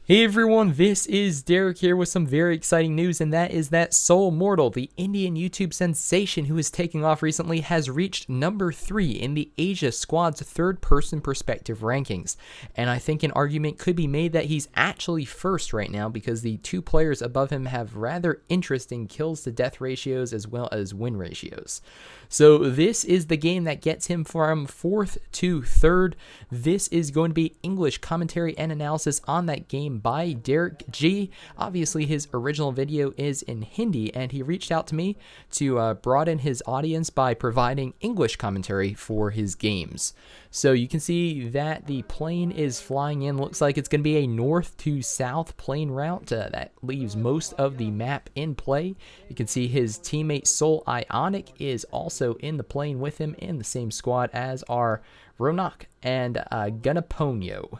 Hey everyone, this is Derek here with some very exciting news, and that is that MortaL, the Indian YouTube sensation who is taking off recently, has reached number 3 in the Asia squad's third-person perspective rankings. And I think an argument could be made that he's actually first right now because the two players above him have rather interesting kills to death ratios as well as win ratios. So this is the game that gets him from 4th to 3rd. This is going to be English commentary and analysis on that game by DerekG. Obviously, his original video is in Hindi, and he reached out to me to broaden his audience by providing English commentary for his games. So you can see that the plane is flying in. Looks like it's going to be a north to south plane route that leaves most of the map in play. You can see his teammate Soul Ionic is also in the plane with him in the same squad as are Ronak and Gunaponyo.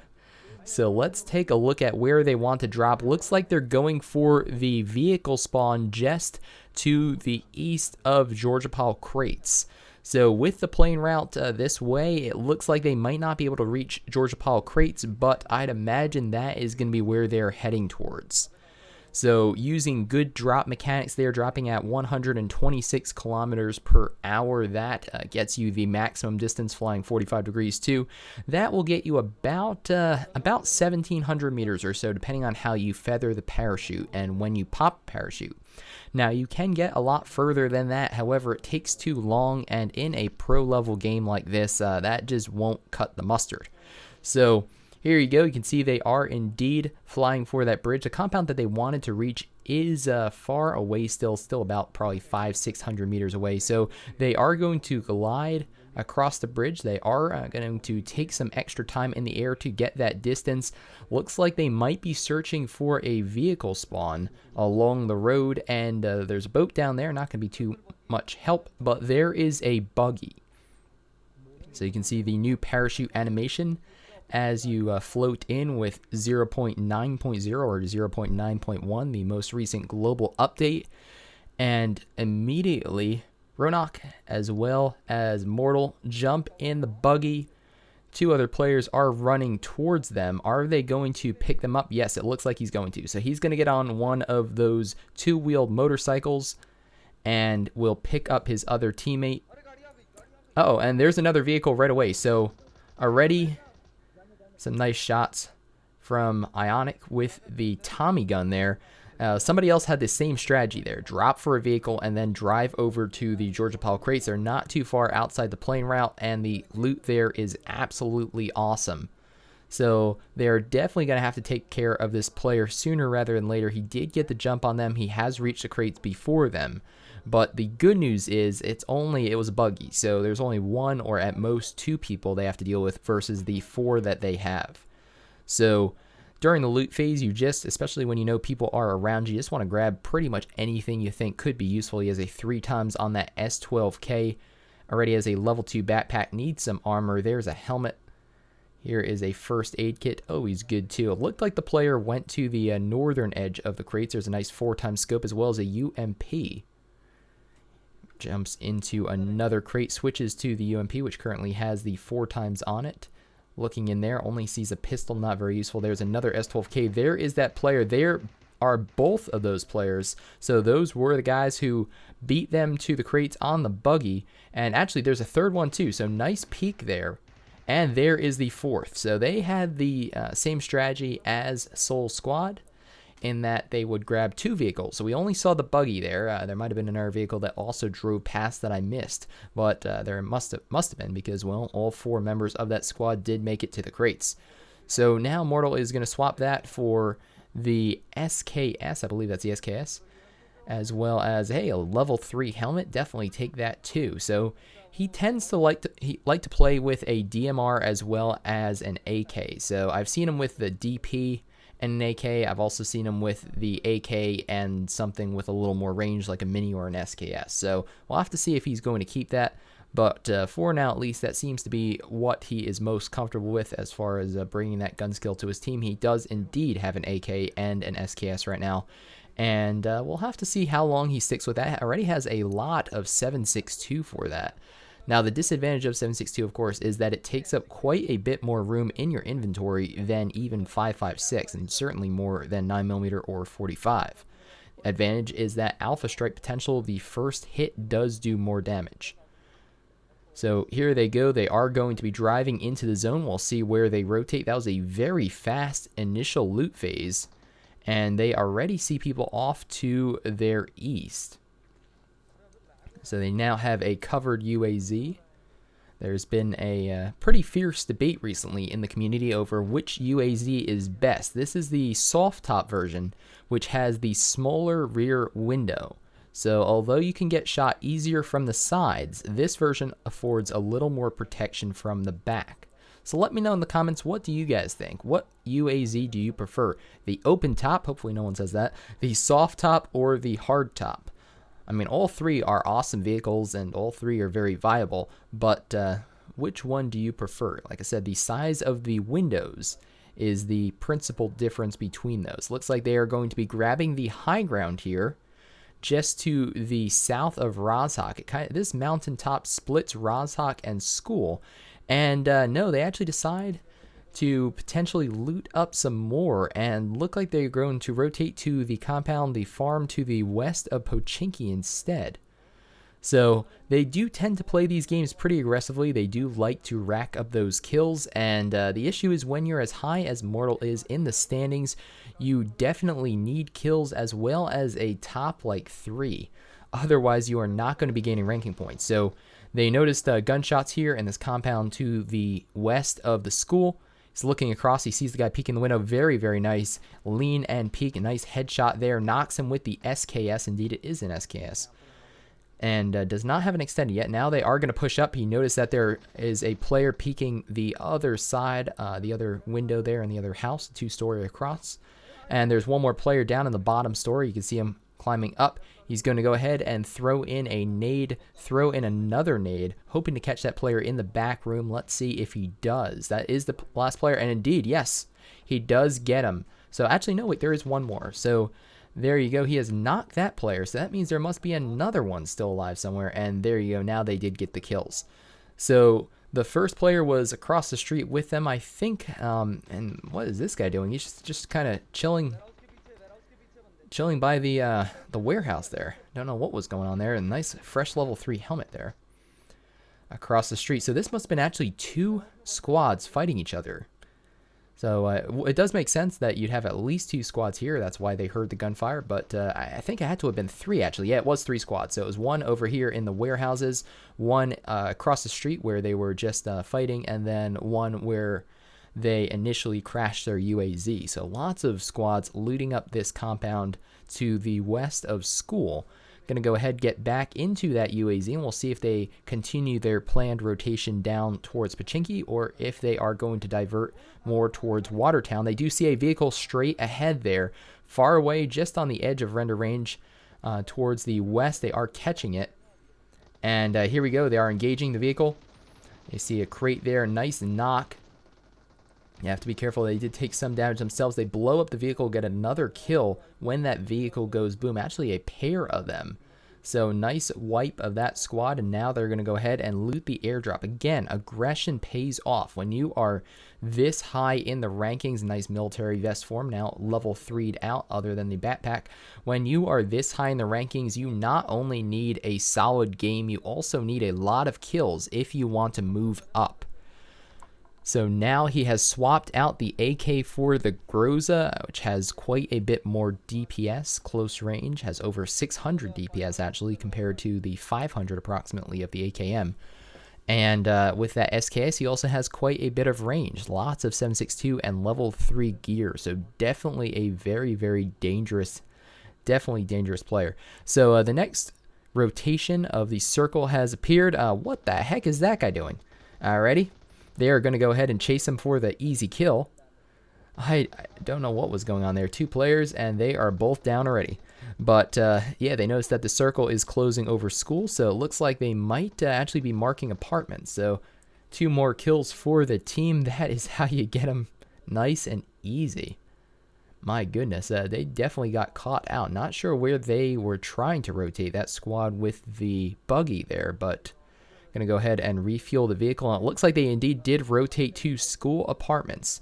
So let's take a look at where they want to drop. Looks like they're going for the vehicle spawn just to the east of DerekGReplays crates. So with the plane route this way, it looks like they might not be able to reach DerekGReplays crates, but I'd imagine that is going to be where they're heading towards. So using good drop mechanics, they're dropping at 126 kilometers per hour. That gets you the maximum distance flying 45 degrees too. That will get you about 1,700 meters or so, depending on how you feather the parachute and when you pop parachute. Now, you can get a lot further than that. However, it takes too long, and in a pro level game like this, that just won't cut the mustard. So here you go. You can see they are indeed flying for that bridge. The compound that they wanted to reach is far away still about probably 500-600 meters away. So they are going to glide across the bridge. They are going to take some extra time in the air to get that distance. Looks like they might be searching for a vehicle spawn along the road, and there's a boat down there. Not going to be too much help, but there is a buggy. So you can see the new parachute animation as you float in with 0.9.0 or 0.9.1, the most recent global update. And immediately, Ronak as well as MortaL jump in the buggy. Two other players are running towards them. Are they going to pick them up? Yes, it looks like he's going to. So he's going to get on one of those two-wheeled motorcycles and will pick up his other teammate. Uh-oh, and there's another vehicle right away. So already some nice shots from Ionic with the Tommy gun there. Somebody else had the same strategy there. Drop for a vehicle and then drive over to the DerekGReplays crates. They're not too far outside the plane route, and the loot there is absolutely awesome. So they're definitely going to have to take care of this player sooner rather than later. He did get the jump on them. He has reached the crates before them. But the good news is it was a buggy. So there's only one or at most two people they have to deal with versus the 4 that they have. So during the loot phase, you just, especially when you know people are around you, just want to grab pretty much anything you think could be useful. He has a 3 times on that S12K. Already has a level 2 backpack. Needs some armor. There's a helmet. Here is a first aid kit. Oh, he's good too. It looked like the player went to the northern edge of the crates. There's a nice 4 times scope as well as a UMP. Jumps into another crate, switches to the UMP, which currently has the 4 times on it. Looking in there, only sees a pistol, not very useful. There's another S12K. There is that player. There are both of those players. So those were the guys who beat them to the crates on the buggy. And actually, there's a third one too. So nice peek there. And there is the 4th. So they had the same strategy as Soul Squad, in that they would grab 2 vehicles. So we only saw the buggy there. There might have been another vehicle that also drove past that I missed, but there must have been because, well, all 4 members of that squad did make it to the crates. So now MortaL is going to swap that for the SKS. I believe that's the SKS, as well as, hey, a level 3 helmet. Definitely take that too. So he tends to like to play with a DMR as well as an AK. So I've seen him with the DP and an AK. I've also seen him with the AK and something with a little more range like a mini or an SKS. So we'll have to see if he's going to keep that. But for now, at least, that seems to be what he is most comfortable with as far as bringing that gun skill to his team. He does indeed have an AK and an SKS right now. And we'll have to see how long he sticks with that. Already has a lot of 7.62 for that. Now, the disadvantage of 7.62, of course, is that it takes up quite a bit more room in your inventory than even 5.56, and certainly more than 9mm or 45. Advantage is that Alpha Strike potential, the first hit does do more damage. So here they go. They are going to be driving into the zone. We'll see where they rotate. That was a very fast initial loot phase, and they already see people off to their east. So they now have a covered UAZ. There's been a pretty fierce debate recently in the community over which UAZ is best. This is the soft top version, which has the smaller rear window. So although you can get shot easier from the sides, this version affords a little more protection from the back. So let me know in the comments, what do you guys think? What UAZ do you prefer? The open top, hopefully no one says that, the soft top, or the hard top? I mean, all three are awesome vehicles and all three are very viable, but which one do you prefer? Like I said, the size of the windows is the principal difference between those. Looks like they are going to be grabbing the high ground here, just to the south of Rozhok. This mountaintop splits Rozhok and School, and no, they actually decide to potentially loot up some more and look like they're going to rotate to the compound, the farm to the west of Pochinki instead. So they do tend to play these games pretty aggressively. They do like to rack up those kills, and the issue is when you're as high as MortaL is in the standings, you definitely need kills as well as a top like 3. Otherwise, you are not going to be gaining ranking points. So they noticed gunshots here in this compound to the west of the school. He's looking across. He sees the guy peeking the window. Very, very nice. Lean and peek. A nice headshot there. Knocks him with the SKS. Indeed, it is an SKS. And does not have an extended yet. Now they are going to push up. He noticed that there is a player peeking the other side, the other window there in the other house, 2-story across. And there's one more player down in the bottom story. You can see him climbing up. He's going to go ahead and throw in a nade, throw in another nade, hoping to catch that player in the back room. Let's see if he does. That is the last player, and indeed, yes, he does get him. So actually, no, wait, there is one more. So there you go. He has knocked that player, so that means there must be another one still alive somewhere, and there you go. Now they did get the kills. So the first player was across the street with them, I think, and what is this guy doing? He's just kind of chilling by the warehouse there. Don't know what was going on there. A nice fresh level 3 helmet there across the street. So this must have been actually 2 squads fighting each other. So it does make sense that you'd have at least 2 squads here. That's why they heard the gunfire. But I think it had to have been 3 actually. Yeah, it was 3 squads. So it was 1 over here in the warehouses, 1 across the street where they were just fighting, and then 1 where they initially crashed their UAZ. So lots of squads looting up this compound to the west of School. Going to go ahead, get back into that UAZ, and we'll see if they continue their planned rotation down towards Pochinki, or if they are going to divert more towards Watertown. They do see a vehicle straight ahead there, far away, just on the edge of render range towards the west. They are catching it. And here we go. They are engaging the vehicle. You see a crate there, nice knock. You have to be careful. They did take some damage themselves. They blow up the vehicle, get another kill when that vehicle goes boom. Actually, a pair of them. So nice wipe of that squad, and now they're going to go ahead and loot the airdrop. Again, aggression pays off. When you are this high in the rankings, nice military vest form, now level 3'd out other than the backpack. When you are this high in the rankings, you not only need a solid game, you also need a lot of kills if you want to move up. So now he has swapped out the AK for the Groza, which has quite a bit more DPS, close range, has over 600 DPS actually, compared to the 500 approximately of the AKM. And with that SKS, he also has quite a bit of range, lots of 7.62 and level 3 gear. So definitely a very, very dangerous, dangerous player. So the next rotation of the circle has appeared. What the heck is that guy doing? Alrighty. They are going to go ahead and chase him for the easy kill. I don't know what was going on there. 2 players, and they are both down already. But, yeah, they noticed that the circle is closing over School, so it looks like they might actually be marking apartments. So 2 more kills for the team. That is how you get them nice and easy. My goodness, they definitely got caught out. Not sure where they were trying to rotate that squad with the buggy there, but Going to go ahead and refuel the vehicle. And it looks like they indeed did rotate to school apartments.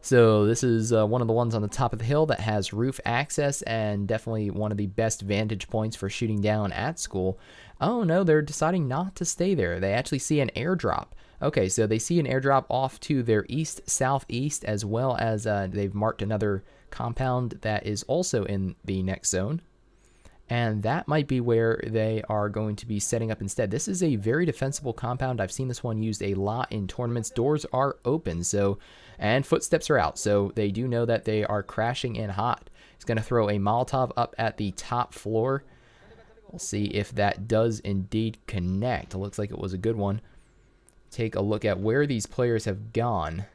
So this is one of the ones on the top of the hill that has roof access and definitely one of the best vantage points for shooting down at school. Oh no, they're deciding not to stay there. They actually see an airdrop. Okay, so they see an airdrop off to their east-southeast, as well as they've marked another compound that is also in the next zone. And that might be where they are going to be setting up instead. This is a very defensible compound. I've seen this one used a lot in tournaments. Doors are open, and footsteps are out, so they do know that they are crashing in hot. He's going to throw a Molotov up at the top floor. We'll see if that does indeed connect. It looks like it was a good one. Take a look at where these players have gone.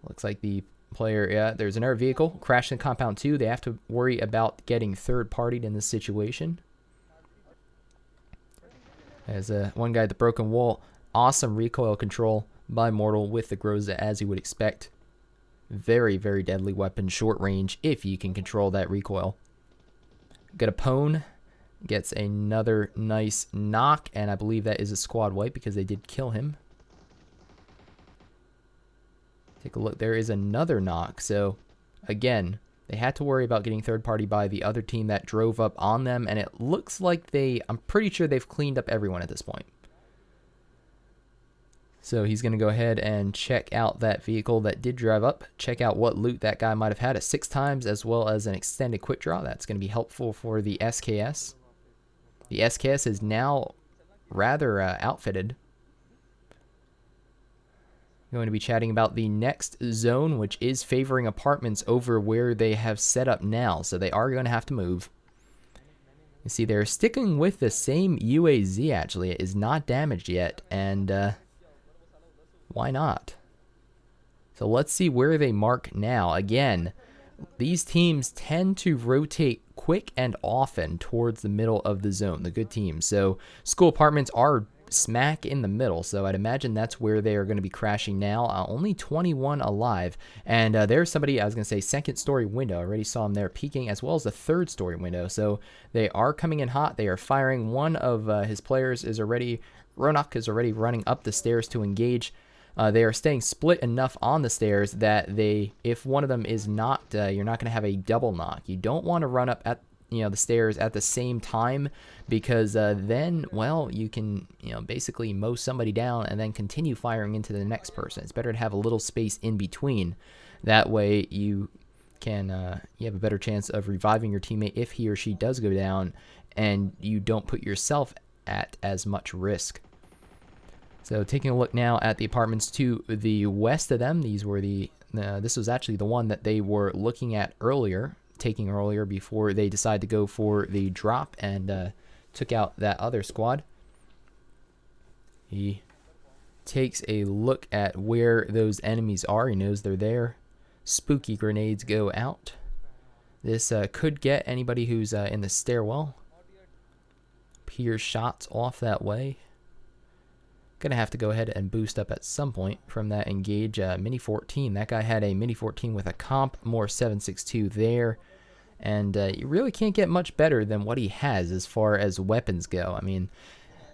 Looks like the player, yeah, there's another vehicle crashed in compound 2. They have to worry about getting third-partied in this situation. As one guy at the broken wall. Awesome recoil control by MortaL with the Groza, as you would expect. Very, very deadly weapon, short range, if you can control that recoil. Got a Pwn. Gets another nice knock, and I believe that is a squad wipe because they did kill him. Take a look. There is another knock. So, again, they had to worry about getting third party by the other team that drove up on them. And it looks like I'm pretty sure they've cleaned up everyone at this point. So he's going to go ahead and check out that vehicle that did drive up. Check out what loot that guy might have had. A 6x as well as an extended quick draw. That's going to be helpful for the SKS. The SKS is now rather outfitted. Going to be chatting about the next zone, which is favoring apartments over where they have set up now. So they are going to have to move. You see, they're sticking with the same UAZ, actually. It is not damaged yet, and why not? So let's see where they mark now. Again, these teams tend to rotate quick and often towards the middle of the zone, the good teams. So school apartments are smack in the middle, so I'd imagine that's where they are going to be crashing now. Only 21 alive, and there's somebody, I was going to say second story window. I already saw him there peeking, as well as the third story window. So they are coming in hot. They are firing. One of his players is already, Ronak is already running up the stairs to engage. They are staying split enough on the stairs that if one of them is not, you're not going to have a double knock. You don't want to run up at the stairs at the same time, because then, well, you can basically mow somebody down and then continue firing into the next person. It's better to have a little space in between. That way you can you have a better chance of reviving your teammate if he or she does go down, and you don't put yourself at as much risk. So taking a look now at the apartments to the west of them, these were this was actually the one that they were looking at earlier, taking earlier before they decided to go for the drop and took out that other squad. He takes a look at where those enemies are. He knows they're there. Spooky grenades go out. This could get anybody who's in the stairwell. Peer shots off that way. Gonna have to go ahead and boost up at some point from that engage Mini 14. That guy had a Mini 14 with a comp, more 7.62 there. And you really can't get much better than what he has as far as weapons go. I mean,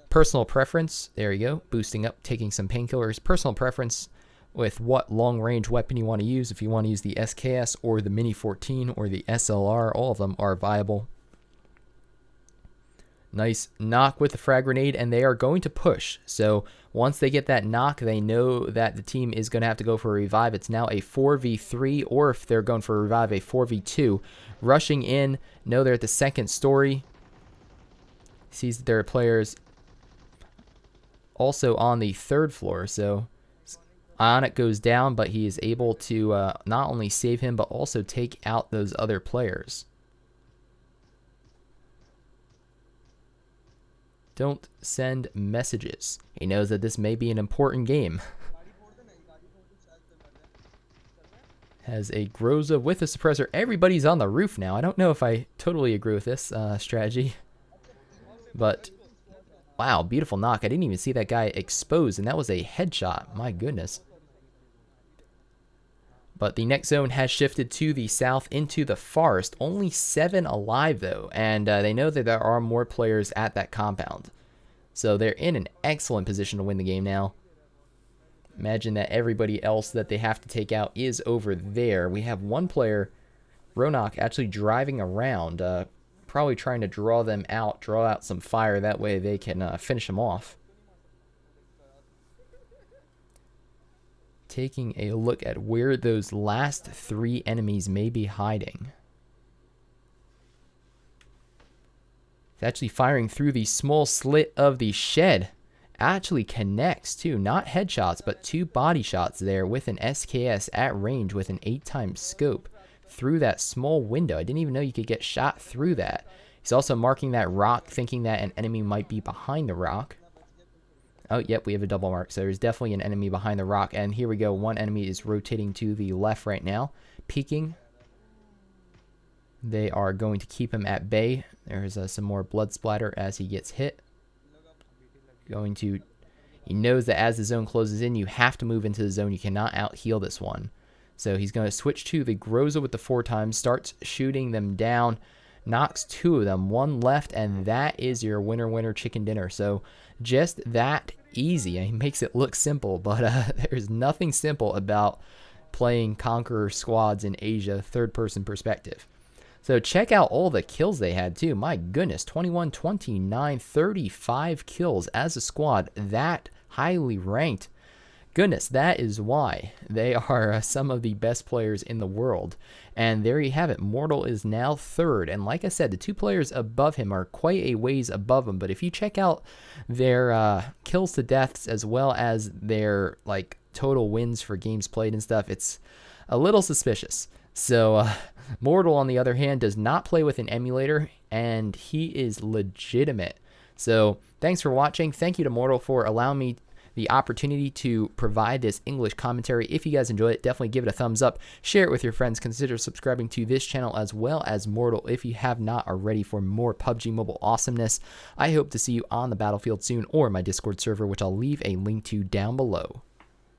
personal preference, there you go, boosting up, taking some painkillers. Personal preference with what long-range weapon you want to use. If you want to use the SKS or the Mini 14 or the SLR, all of them are viable. Nice knock with the frag grenade, and they are going to push. So once they get that knock, they know that the team is going to have to go for a revive. It's now a 4v3, or if they're going for a revive, a 4v2. Rushing in, know they're at the second story. Sees that there are players also on the third floor. So Ionic goes down, but he is able to not only save him, but also take out those other players. Don't send messages. He knows that this may be an important game. Has a Groza with a suppressor. Everybody's on the roof now. I don't know if I totally agree with this strategy. But, wow, beautiful knock. I didn't even see that guy exposed, and that was a headshot. My goodness. But the next zone has shifted to the south into the forest. Only 7 alive, though. And they know that there are more players at that compound. So they're in an excellent position to win the game now. Imagine that everybody else that they have to take out is over there. We have one player, Ronak, actually driving around, probably trying to draw them out, draw out some fire. That way they can finish them off. Taking a look at where those last 3 enemies may be hiding. It's actually firing through the small slit of the shed. Actually connects too, not headshots, but 2 body shots there with an SKS at range with an 8x scope through that small window. I didn't even know you could get shot through that. He's also marking that rock, thinking that an enemy might be behind the rock. Oh, yep, we have a double mark, so there's definitely an enemy behind the rock. And here we go, one enemy is rotating to the left right now, peeking. They are going to keep him at bay. There's some more blood splatter as he gets hit. He knows that as the zone closes in, you have to move into the zone. You cannot out-heal this one. So he's going to switch to the Groza with the 4x, starts shooting them down, knocks 2 of them, 1 left, and that is your winner chicken dinner. So just that easy. He makes it look simple, but there's nothing simple about playing Conqueror squads in Asia, third-person perspective. So check out all the kills they had too. My goodness, 21, 29, 35 kills as a squad. That highly ranked. Goodness, that is why they are some of the best players in the world. And there you have it. MortaL is now 3rd. And like I said, the 2 players above him are quite a ways above him. But if you check out their kills to deaths as well as their total wins for games played and stuff, it's a little suspicious. So MortaL, on the other hand, does not play with an emulator, and he is legitimate. So thanks for watching. Thank you to MortaL for allowing me the opportunity to provide this English commentary. If you guys enjoyed it, definitely give it a thumbs up. Share it with your friends. Consider subscribing to this channel as well as MortaL if you have not already for more PUBG Mobile awesomeness. I hope to see you on the battlefield soon or my Discord server, which I'll leave a link to down below.